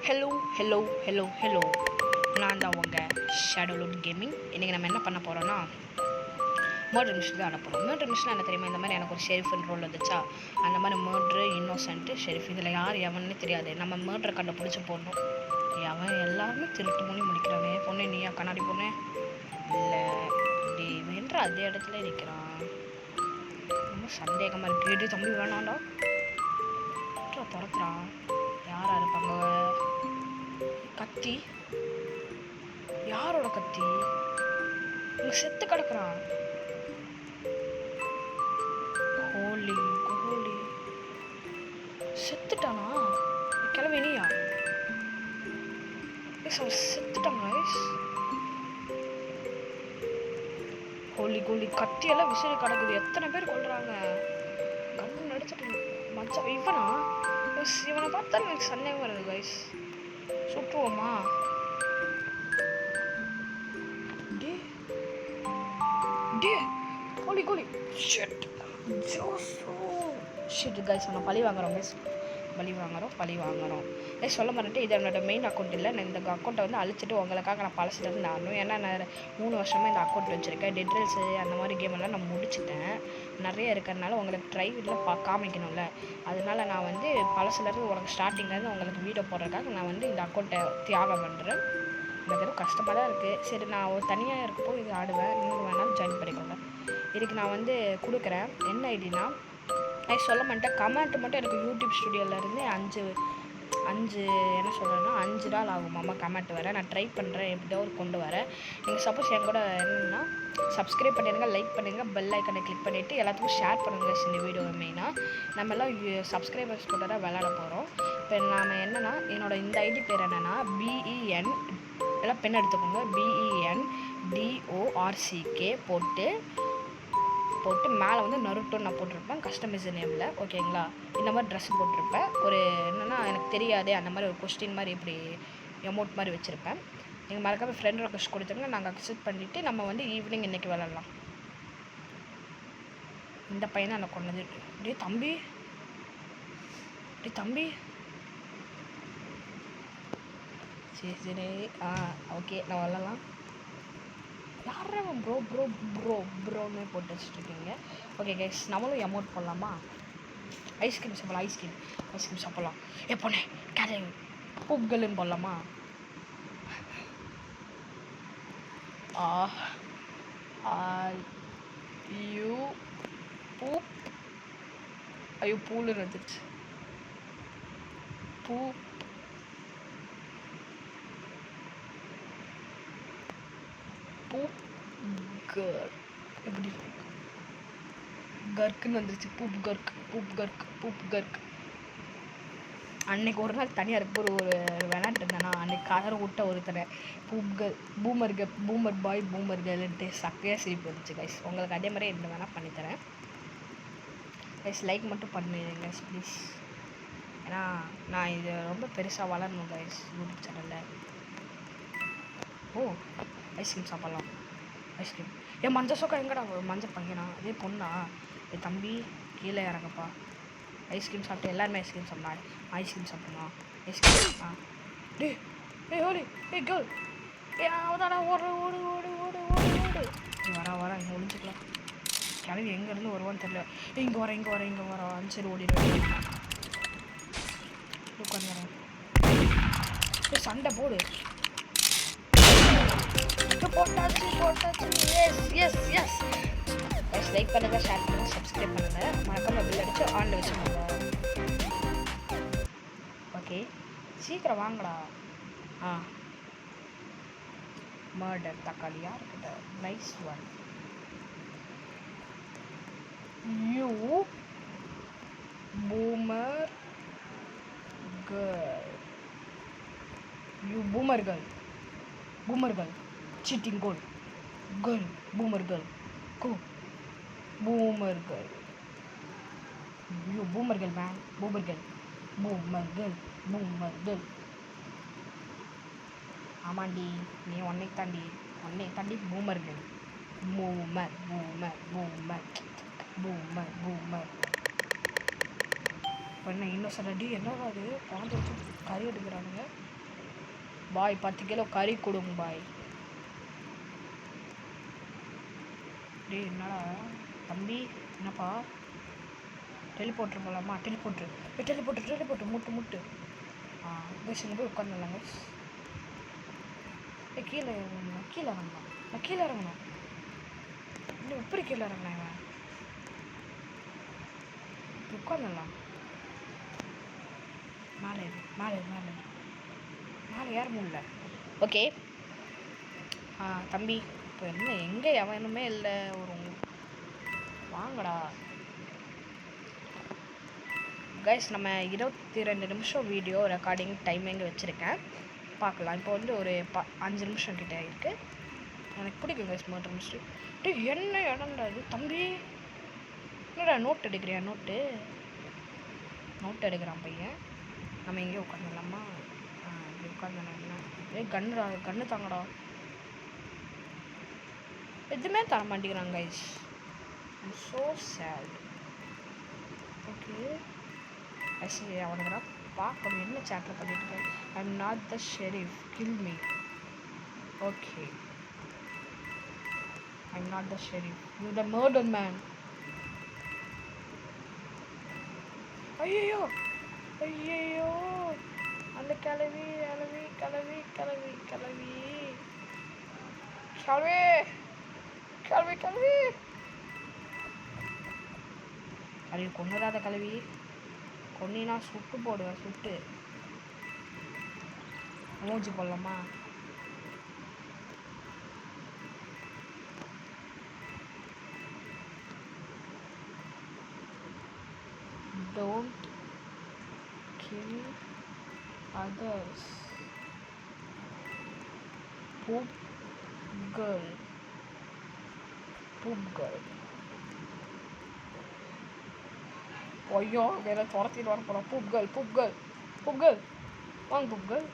Hello hello hello hello நான் தான் உங்கள் ஷேடோலோட் கேமிங். இன்றைக்கி நம்ம என்ன பண்ண போகிறோன்னா மர்டர் மிஷன் தான் அனுப்புகிறோம். மர்டர் மிஷன் என்ன தெரியுமா, இந்த மாதிரி எனக்கு ஒரு ஷெரிஃப்னு ரோல் வந்துச்சா, அந்த மாதிரி மர்ட்ரு, இன்னோசன்ட்டு, ஷெரிஃப், இதில் யார் எவன்னு தெரியாது. நம்ம மர்டரை கண்டுபிடிச்சி போடணும். அவன் எல்லாருமே திருட்டு மொழி முடிக்கிறானே. பொண்ணு நீயா கண்ணாடி பொண்ணு இல்லை இப்படி வென்ற அதே இடத்துல இருக்கிறான். ரொம்ப சந்தேகமாக இருக்குது. தம்பி வேணாண்டா துரத்துறான். யாரா இருப்பாங்க? கத்தி, யாரோட கத்தி? இங்க செத்து கிடக்குறான். ஹோலி கோலி, செத்துட்டானா? கிளம்பினியா? செத்துட்டான் கைஸ். ஹோலி கோலி, கத்தியெல்லாம் விசிறி கிடக்குது. எத்தனை பேர் கொள்றாங்க. கண்ணு நடிச்சிட்டு மச்சா. இவனை பார்த்தா எனக்கு சந்தேகம் வருது கைஸ். சுற்றுவோமா? கோலி கோலி ஷிட் கைஸ். நான் பழி வாங்குறோம் கைஸ், பழி வாங்குறோம் கைஸ். சொல்ல மாட்டேன், இது என்னோட மெயின் அக்கௌண்ட் இல்லை. நான் இந்த அக்கௌண்ட்டை வந்து அழிச்சிட்டு உங்களுக்காக நான் பழசிலேருந்து ஆடணும். ஏன்னா நான் 3 வருஷமாக இந்த அக்கௌண்ட் வச்சுருக்கேன். டெட்ரல்ஸு அந்த மாதிரி கேம் எல்லாம் நான் முடிச்சிட்டேன். நிறைய இருக்கிறதுனால உங்களுக்கு ட்ரைவில் காமிக்கணும்ல, அதனால நான் வந்து பழசுலேருந்து உங்களுக்கு ஸ்டார்டிங்லேருந்து உங்களுக்கு வீடியோ போடுறதுக்காக நான் வந்து இந்த அக்கௌண்ட்டை தியாகம் பண்ணுறேன். எனக்கு எதுவும் கஷ்டமாக தான் இருக்குது. சரி, நான் ஒரு தனியாக இருக்கப்போ இது ஆடுவேன். நீங்கள் வேணாலும் ஜாயின் பண்ணிக்கோங்க. இதுக்கு நான் வந்து கொடுக்குறேன். என்ன ஐடினா நான் சொல்ல மாட்டேன். கமெண்ட் மட்டும் எனக்கு யூடியூப் ஸ்டுடியோலேருந்து 5 என்ன சொல்கிறேன்னா 5 நாள் ஆகுமாம்மா கமெண்ட் வர. நான் ட்ரை பண்ணுறேன், எப்படியோ ஒரு கொண்டு வரேன். நீங்கள் சப்போஸ் என் கூட என்னென்னா சப்ஸ்கிரைப் பண்ணிடுங்க, லைக் பண்ணுங்கள், பெல் ஐக்கனை கிளிக் பண்ணிவிட்டு எல்லாத்துக்கும் ஷேர் பண்ணுங்கள். இந்த வீடியோ மெயினாக நம்ம எல்லாம் சப்ஸ்கிரைபர்ஸ் கூட தான் விளையாட போகிறோம். இப்போ நாம் என்னென்னா என்னோடய இந்த ஐடி பேர் என்னென்னா BEN எல்லாம் பெண் எடுத்துக்கோங்க. BENDORCK போட்டு மேலே வந்து நருட்டோ நான் போட்டிருப்பேன் கஸ்டமைஸ் நேமில். ஓகேங்களா? இந்த மாதிரி ட்ரெஸ் போட்டிருப்பேன். ஒரு என்னென்னா எனக்கு தெரியாது அந்த மாதிரி ஒரு கொஸ்டின் மாதிரி இப்படி எமௌண்ட் மாதிரி வச்சுருப்பேன். நீங்கள் மறக்காம ஃப்ரெண்ட் ரெக்வஸ்ட் கொடுத்துருங்க, நாங்கள் அக்செப்ட் பண்ணிவிட்டு நம்ம வந்து ஈவினிங் இன்றைக்கி விளாட்லாம். இந்த பையனை எனக்கு கொண்டது. டே தம்பி சரி ஓகே, நான் விளாட்லாம். யாரும் ப்ரோன்னு போட்டு வச்சுட்ருக்கீங்க. ஓகே கைஸ், நம்மளும் அமௌண்ட் போடலாமா? ஐஸ்கிரீம் சாப்பிட்லாம். பொண்ணே கேரே பூப்கள்னு போடலாமா? ஐயோ பூலுன்னு வந்துடுச்சு. எப்படி கர்க்குன்னு வந்துருச்சு. பூப் கர்க். அன்னைக்கு ஒரு நாள் தனியாக இருக்கும்போது ஒரு விளையாட்டு இருந்தேன்னா, அன்னைக்கு கலர் விட்ட ஒருத்தனை பூமர் கேர்ள்ன்ட்டு சக்கையாக சிரிப்பு வந்துச்சு கைஸ். உங்களுக்கு அதே மாதிரி என்ன வேணால் பண்ணித்தரேன் கைஸ். லைக் மட்டும் பண்ணுங்க கைஸ் ப்ளீஸ். ஏன்னா நான் இது ரொம்ப பெருசாக வளரணும் கைஸ் யூடியூப் சேனலில். ஐஸ்கிரீம் சாப்பிட்லாம். ஐஸ்கிரீம் மஞ்சள் சொக்கா எங்கடா? மஞ்சள் பையனா? அதே பொண்ணா? தம்பி கீழே இறங்கப்பா. ஐஸ்கிரீம் சாப்பிட்டு எல்லாருமே ஐஸ்கிரீம் சாப்பிடலாம். சாப்பிடணும். ஐஸ்கிரீம் ஓடி கேர்ள் அவதாடா ஓடு. வர இங்கே ஒழிஞ்சிக்கலாம். கிளம்பி எங்கேருந்து வருவான்னு தெரியல. இங்கே வர சரி ஓடிடுவேன். உட்காந்து வரேன். சண்டை போடு. போட்டாச்சு. எஸ். லைக் பண்ணுங்கள், ஷேர் பண்ணுங்கள், சப்ஸ்கிரைப் பண்ணுங்கள், மறக்காம பில் அடித்து ஆன்ல வச்சுக்கோங்க. ஓகே, சீக்கிரம் வாங்கடா. மர்டர் தக்காளியா இருக்குதா? Nice one. You boomer girl. Cheating girl. Boomer girl. Go. Boomer girl. You boomer girl, man. Boomer girl. ஆமாண்டி, நீ உன்னை தாண்டி boomer girl. Boomer. இப்போ என்ன இன்னும் சொல்லடி? என்னடா அது குழந்தை வச்சு கறி எடுக்கிறானுங்க. பாய் 10 கிலோ கறி கொடுங்க பாய். டேய் என்னடா தம்பி, என்னப்பா டெலிபோர்ட்ரு போகலாமா? டெலிபோர்ட்ரு முட்டு. கைஸ் இங்கே போய் உட்காந்துடலாம் கைஸ். கீழே இறங்கணும். இன்னும் எப்படி கீழே இறங்கினேன் இவன்? உட்காந்துடலாம். மேலே ஏற முடியல. ஓகே தம்பி, இப்போ என்ன எங்கே எவனுமே இல்லை. ஒரு வாங்கடா கைஸ். நம்ம 22 நிமிஷம் வீடியோ ரெக்கார்டிங் டைமிங் வச்சுருக்கேன், பார்க்கலாம். இப்போ வந்து ஒரு 5 நிமிஷம் கிட்டே இருக்குது. எனக்கு பிடிக்கும் கைஸ் மர்டர் மிஸ்ட்ரி. என்ன இடம்டா இது தம்பி? என்னடா நோட் எடுக்கிறியா? நோட் எடுக்கிறான் பையன். நம்ம எங்கேயோ உட்காந்துடலாமா? இப்படி உட்காந்துனா கன்று தாங்கடா. எதுவுமே தர மாட்டேங்கிறாங்க guys. I'm so sad. Okay சரி, அவனுக்கு பார்க்கணும் என்ன சேட்டில் பண்ணிட்டு இருக்கேன். I'm not the sheriff, kill me. Okay I'm not the sheriff, you the murder man. ஐயோ அந்த கிளவி. அது கொண்டுடாத கிளவி. கொன்னினா சுட்டு போடுவேன். சுட்டு மூஞ்சி போடலாமா? Don't kill others. Poop girl. ஐயோ வேற துரத்திட்டு வர போகிறோம். பூப் கேர்ள் வாங்க பூப் கேர்ள்.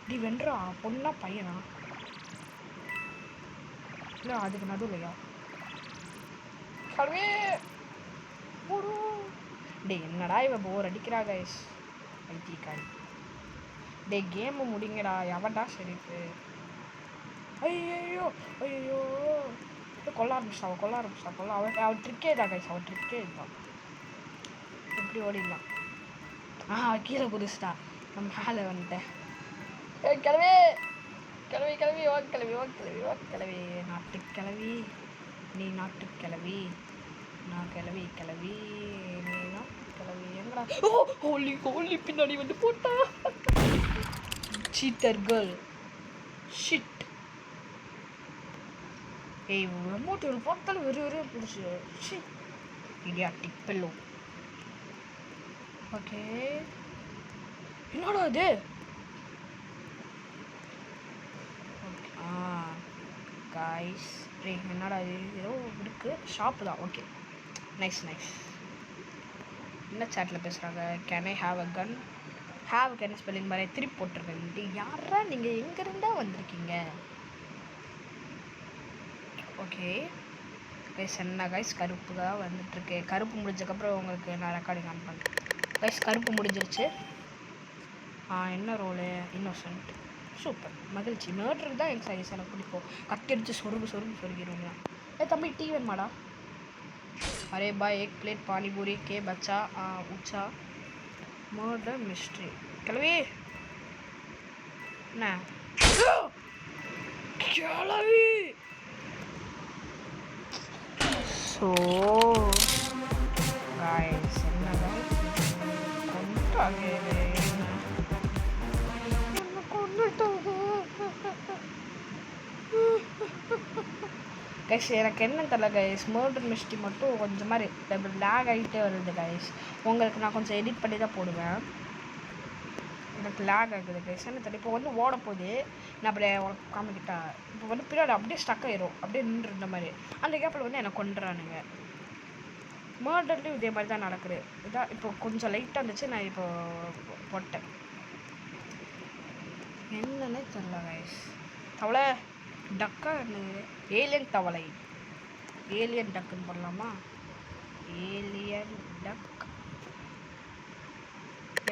டி வென்றா பொண்ணா பையனா? இல்லை அதுக்கு நடுவுலையா? கல்வி டே என்னடா இவ போர் அடிக்கிறா கைஸ். ஐடிக்காரி டே கேமை முடிங்கடா. எவன்டா ஷெரீஃபு? ஐயோ கொல்ல ஆரம்பிச்சிட்டா. அவள் ட்ரிக்கே தான் கைஸ். எப்படி ஓடிடலாம்? கீழே குதிச்சிட்டா. நம்ம மேலே வந்துட்டேன். கிளவி ஓ கிளவி நாட்டுக்கிழவி. நீ நாட்டுக்கிழவி, நான் கிளவி நீ நாட்டுக்கிழவி. எங்கடா? ஹோலி பின்னாடி வந்து போட்டா. Seater girl. ஷிட். ஏய் ரெமோட் ஒரு பார்த்தாலும் வெறும் பிடிச்சி. Idiotic bellow. ஓகே என்னடா இது? காய்ஸ் என்னடா இது? ஏதோ இருக்குது, ஷாப்பு தான். Okay nice. என்ன சேட்டில் பேசுகிறாங்க? Can I have a gun? Have can spelling மாதிரி திருப்பி போட்டிருக்கேன். யாரா நீங்கள்? எங்கேருந்தா வந்திருக்கீங்க? ஓகே கைஸ் என்ன கைஸ் கருப்பு தான் வந்துட்டுருக்கு. கருப்பு முடிஞ்சதுக்கப்புறம் உங்களுக்கு நான் ரெக்கார்டிங் ஆன் பண்ணுறேன் கைஸ். கருப்பு முடிஞ்சிருச்சு. என்ன ரோலு? இன்னோசன்ட். சூப்பர், மகிழ்ச்சி. மர்டர் தான் எனக்கு சைஸ் எனக்கு பிடிக்கும். கட்டடிச்சு சொருகிடுங்க. தம்பி டீ வேணுமாடா? அரே பாய் எக் பிளேட் பானிபூரி கே பச்சா உச்சா மர்டர் மிஸ்ட்ரி. கிளவி என்ன கிளவி? ஸோ காய்ஸ் என்னங்க கைஸ் எனக்கு என்ன தெரியல கைஸ். மர்டர் மிஸ்ட்ரி மட்டும் கொஞ்சம் மாதிரி லேக் ஆகிட்டே வருது கைஸ். உங்களுக்கு நான் கொஞ்சம் எடிட் பண்ணி தான் போடுவேன். எனக்கு லேக் ஆகுது கைஸ். என்ன தெரியல. இப்போ வந்து ஓட போகுது. நான் அப்படியே உனக்கு காமிக்கிட்டா. இப்போ வந்து பின்னாடி அப்படியே ஸ்டக் ஆயிரும். அப்படியே நின்றுருந்த மாதிரி. அந்த கேப்பில் வந்து என்னை கொண்டுறானுங்க. மர்டர்லேயும் இதே மாதிரி தான் நடக்குது. இதான் இப்போ கொஞ்சம் லைட்டாக இருந்துச்சு. நான் இப்போ போட்டேன். என்னன்னே தெரியல கைஸ். தவளை டக்கா என்னது? ஏலியன் தவளை. ஏலியன் டக்குன்னு போடலாமா? ஏலியன் டக்.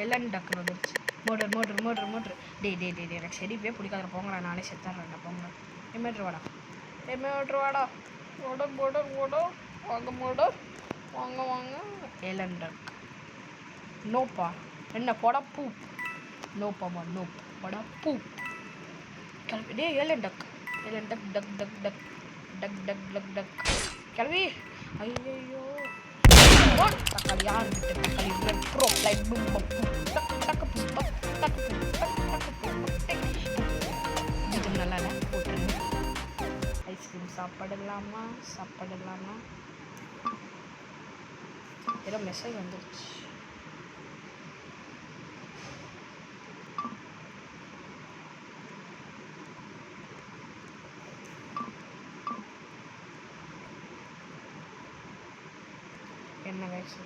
எலன் டக்குன்னு வந்துருச்சு. மோட்ரு. டே எனக்கு ஷெரீஃபே பிடிக்காத போங்களா, நானே செத்துறேன் போங்க. மேட்ரு வாடா மோடர் வாங்க. எலன் டக் நோப்பா என்ன போடா பூ நோப்பாமா நோப் போடா பூ கிளம்பி. டே எலன் டக் டக் கிளம்பி. ஐயோ தக்காளி யாருக்கிட்ட தக்காளி ப்ரோ லைட் இது நல்லா இல்லை போட்டுருங்க. ஐஸ்கிரீம் சாப்பிடலாமா ஏதோ மெசேஜ் வந்துருச்சு. என்ன வயசு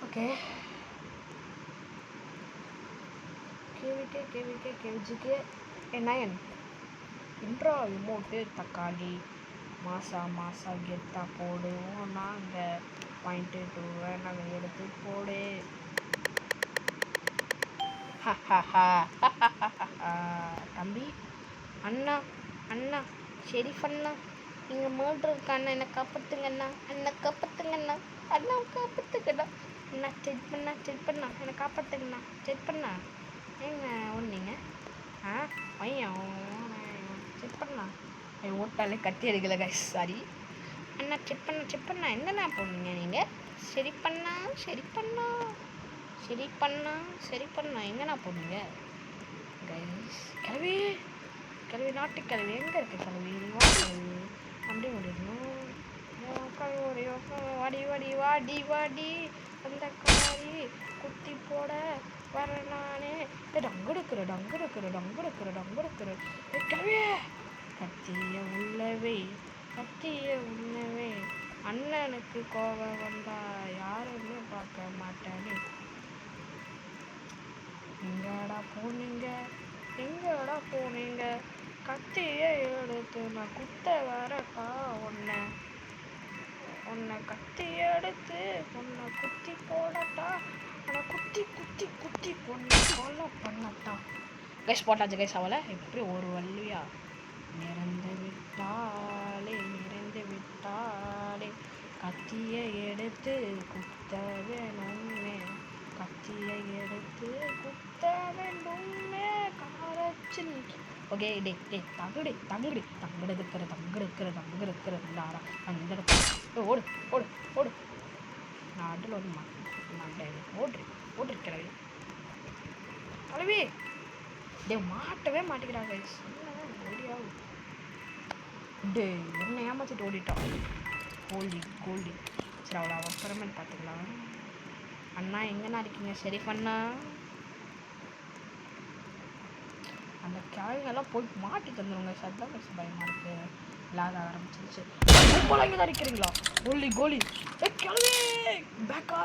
ஓகே. கேவிஜிக்கு நயன் இன்ட்ரா இமோட்டு தக்காளி மாசா கெத்தா போடுவோம் நாங்கள் .2 நாங்கள் எடுத்து போடு. தம்பி அண்ணா ஷெரீஃப் அண்ணா நீங்கள் மர்டர் இருக்கா அண்ணா, என்னை காப்பாற்றுங்கண்ணா அண்ணா காப்பாற்றுங்கண்ணா செட் பண்ணா என்னை காப்பாற்றுங்கண்ணா செட் பண்ணா ஏங்க ஒன்றீங்க பையன் செட் பண்ணா ஓட்டாலே கட்டி எடுக்கல கைஸ் சாரி அண்ணா. செக் பண்ணா என்னண்ணா போனீங்க நீங்கள்? சரி பண்ணா எங்கண்ணா போனீங்க கைஸ்? கிளவி நாட்டு கிளவி எங்கே இருக்குது கிளவி? அப்படி முடியணும். வாடி அந்த காரி குத்தி போட வர நானே. டங்குடுக்குற கிளவியே கத்திய உள்ளவே அண்ணனுக்கு கோபம் வந்தா யாருன்னு பார்க்க மாட்டேன்னு. எங்கடா போனீங்க கத்திய எடுத்து நான் குத்த வரட்டா உன்னை கத்தி எடுத்து உன்னை குத்தி போடட்டா உன்னை குத்தி பொண்ணு கொலை பண்ணட்டா. கைஸ் போட்டாச்சு கைஸ். அவளை எப்படி ஒரு வள்ளியா நிறைந்து விட்டாலே கத்தியை எடுத்து குத்த வேணுமே காரச்சில். ஓகே டே தங்குடுக்கிற நாடா ஓடு நான் அதில் வந்து ஓட்டுருக்கிறேன் கிளவி. டே மாட்டவே மாட்டேங்கிறாங்க ஓடியாவும். டே என்ன ஏமாச்சிட்டு ஓடிட்டான். கோல்டி சரி அவ்வளோ அப்புறமேட்டு பார்த்துக்கலாம். அண்ணா எங்கண்ணா இருக்கீங்க ஷெரீஃப் அண்ணா? அந்த கிழங்கெல்லாம் போய் மாட்டி தந்துடுங்க. சத்தான் கட்சி பயமாக இருக்கு. லாக ஆரம்பிச்சிருச்சு. போல இங்கே தான் இருக்கிறீங்களா? கோலி கிழவி பேக்கா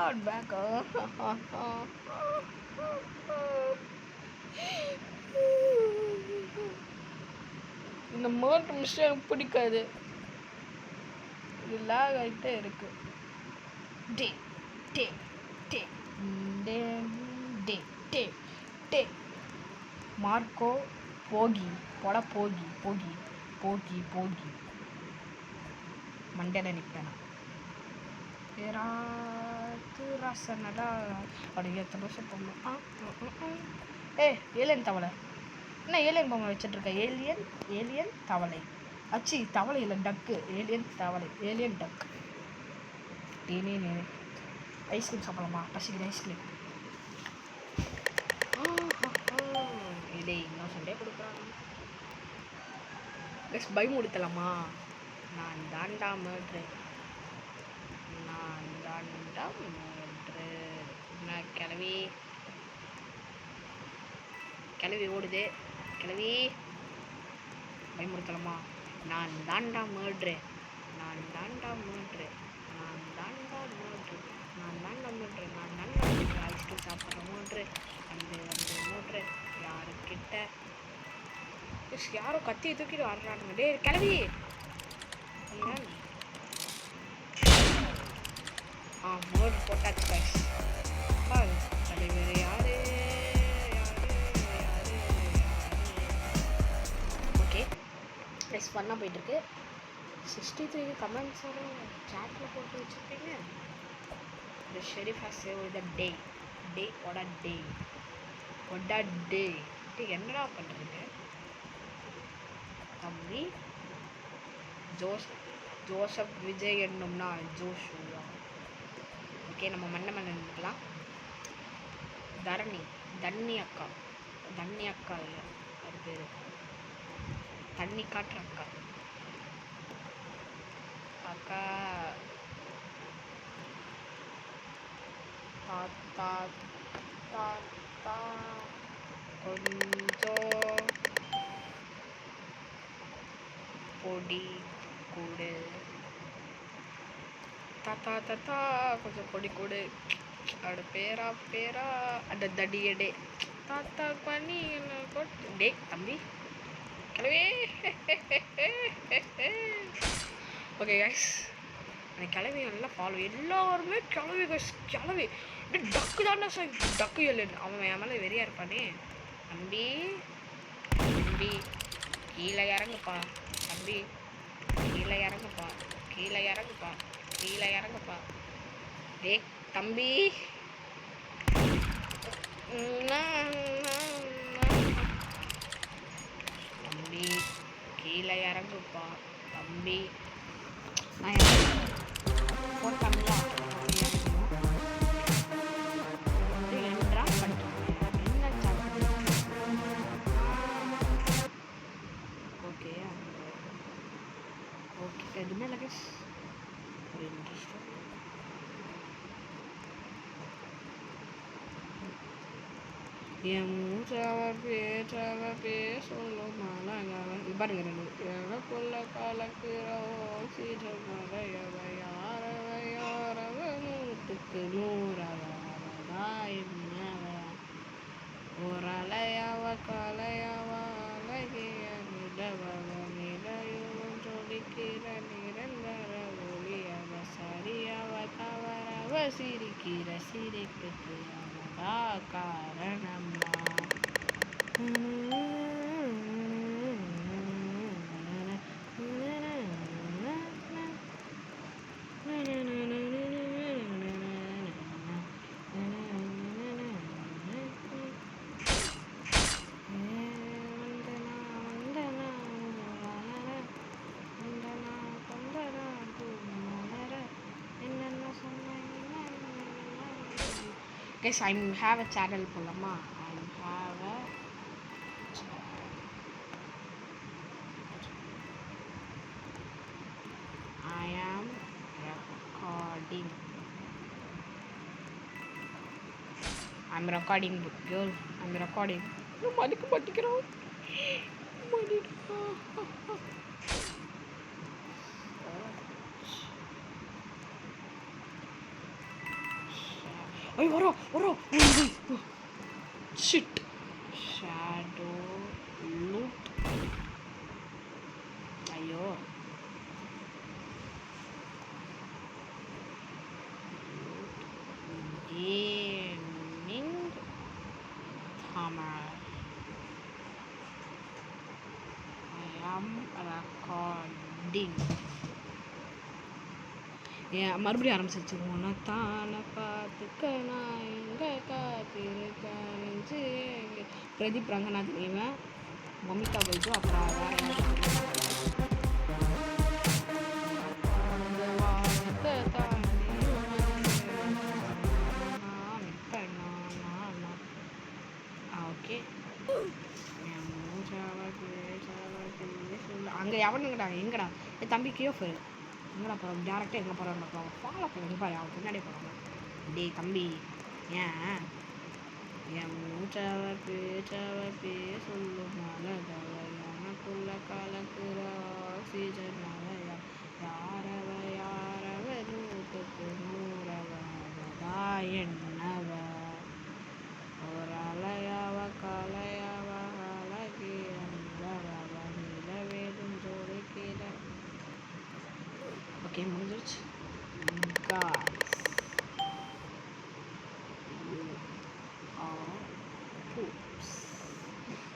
இந்த மர்டர் மிஷன் எனக்கு பிடிக்காது. இது லாக் ஆகிட்டே இருக்கு. டே மார்க்கோ போகி மண்டல நிற்பேனா ராசனடா அப்படி எத்தனை வருஷம் போகணும். ஏலியன் தவளை என்ன ஏலியன் பொம்மை வச்சுட்ருக்க? ஏலியன் தவளை அச்சி தவளை இல்லை டக்கு. ஏலியன் டக். நீ ஐஸ்கிரீம் சாப்பிடலாமா? பசிக்குது ஐஸ்கிரீம். இதே இன்னும் சண்டே கொடுக்குறாங்க. பயமுடுத்தலாமா? நான் தாண்டா மர்ட்ரு என்ன கிளவி ஓடுது. கிளவி பயமுடுத்தலாமா? நான் தாண்டா மர்ட்ரு ஐஸ்கிரீம் சாப்பிட்ற மோட்ரு வந்து மோட்ரு யாருக்கிட்ட யாரோ கத்தியை தூக்கிட்டு வர்றானுங்க. டே கிளவி மோர் போட்டாச்சு கைஸ். தலைவர் யாரு? ஓகே ப்ளஸ் பண்ணால் போயிட்டுருக்கு. 63 கமெண்ட்ஸோட சாட்டில் போட்டு வச்சுருப்பீங்க. The sheriff has saved the day. What a day. என்னடா பண்ணுறீங்க தம்பி? ஜோசப் விஜய் என்னும்னா ஜோஷுவா. ஓகே நம்ம மண்ணை நின்றுக்கலாம். தண்ணி அக்கா இல்லை அது பேர் தண்ணி காட்டுற அக்கா தாத்தா கொஞ்சம் பொடி கூடு. தாத்தா கொஞ்சம் பொடி கூடு. அவட பேரா அந்த தடியடே தாத்தா பண்ணி டே தம்பி கிளவே. ஓகே கைஸ் அந்த கிளவி நல்லா ஃபாலோ. எல்லாருமே கிளவி கைஸ். கிளவி டக்கு தானே சார். டக்கு இல்லைன்னு அவன் என் மேலே வெறியா இருப்பானே. தம்பி கீழே இறங்குப்பா. தம்பி கீழே இறங்குப்பா. டே தம்பி கீழே இறங்குப்பா. தம்பி நான் போட்டாங்களா எதுவுமே இல்லை கைஸ். ஒரு இன்ட்ரெஸ்டாக என் மூச்சாவ பேசலும் மலங்காவ பாருங்க. எனக்குள்ள கலக்குற ஆக்சிஜன் மலையவ யாரவ 100க்கு 100 ஒரு அலையவ கலையவ அழகிய நிலையும் ஜொலிக்கிற நிரந்தர ஒளியவ சரியவ தவறவ சிரிக்கிற சிரிப்புக்கு அவதா காரணம்மா. Guys, I have a channel போலாமா? I am recording. I'm recording girl. I'm recording. மடிக்க மாட்டிக்கிறோம். ஐயோ வரோ ஷிட். Shadow loot. ஐயோ gaming hammer. I am recording. ஏன் மறுபடியும் ஆரம்பிச்சிச்சு. உனத்தான பார்த்துக்க நான் எங்கே காத்திருக்கேன் நெஞ்சு எங்கே. பிரதீப் ரங்கநாதன் இவன் மமிதா பைஜு. அப்புறம் வேற ஓகே. அங்கே எவனுங்கடா எங்கடா தம்பி கியோஃபர் எங்கடா போகிறோம்? டேரெக்டாக எங்கே போகிறோம் பார்க்கலாம். ஃபாலோ பண்ணி பாரு அவன் பின்னாடி போகிறாங்க. டே தம்பி ஏன் என் மூச்சாவ சொல்லும் மலதவ எனக்குள்ள கலக்குற ஆக்சிஜன் மலையா யாரவ 100க்கு 100 என்னவ ஒரு அலையாவ கலையாவ அழகிய நிலவ நிலவேதும் ஜோடிக்கிற. ஓகே முடிஞ்சிருச்சு.